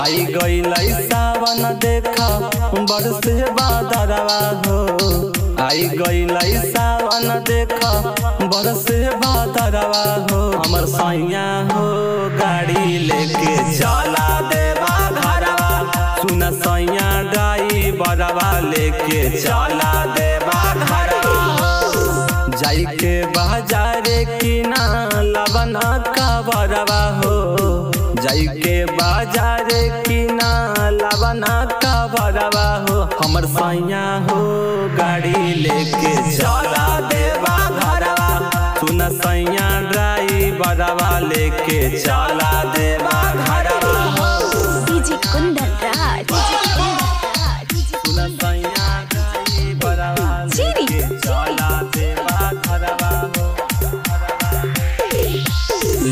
आई गईल सावन देखा बरसे बादरवा हो। आई गईल सावन देखा बरसे बादरवा हो। हमर सैया हो गाड़ी लेके चला देवा घरवा। सुन सैया ड्राइवरवा लेके चला देवा घरवा। जाई के बाजारे किना लबना कबरवा हो। जाई के बाजारे किना लबना कबरवा हो। हमर सैया हो गाड़ी लेके चला देवा घरवा। सुन सैया ड्राइवरवा लेके चला देवा घरवा हो। डीजे कुंदन राज सुन सैया ड्राइवरवा लेके चला देवा घरवा हो।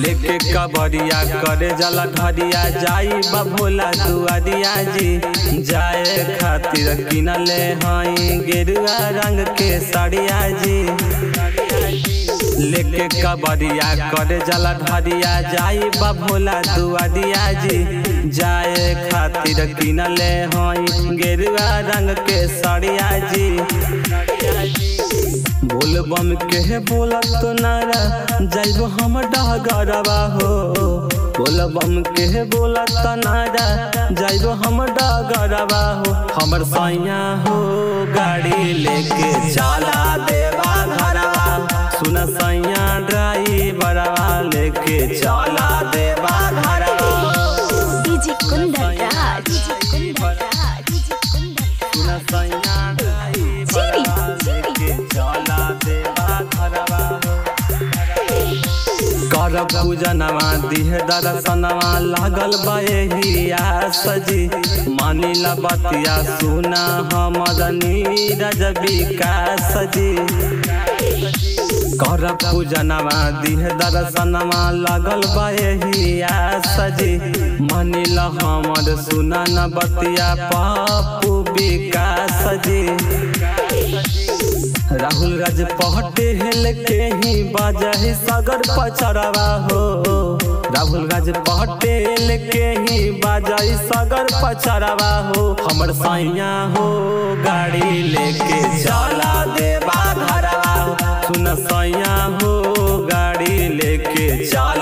लेके कबरिया करे जला घरिया जाई बभोला दुआरिया जी। जाए खातिर किनले हई गेरुआ रंग के साड़िया जी। लेके कबरिया करे जला घरिया जाई बभोला दुआरिया जी। जाए खातिर किनले हई गेरुआ रंग के साड़िया जी। बोलबम के बोलत नारा जाइबो हम डगरवा हो। बोलबम के बोलत नारा जाइबो हम डगरवा हो। हमर सैया हो गाड़ी लेके चला देवा घरवा। सुन सैया ड्राइवरवा लेके चला देवा घरवा। डीजे कुंदन राज सुन सैया कर पूजनवा दिह दर्शनवा लागल बहिया सजी। मानिला बतिया सुना हमर नीरज विकास जी। कर पूजनवा दिह दर्शनवा लागल बहिया सजी। मानिला हमर सुना न बतिया पप्पू विकास जी। राहुल राज पटेल के ही बाजही सागर पचरवा हो। राहुल राज पटेल के ही बाजही सागर पचरवा हो। हमर सैया हो गाड़ी लेके चला देवा घरवा। सुन सैया हो गाड़ी लेके चला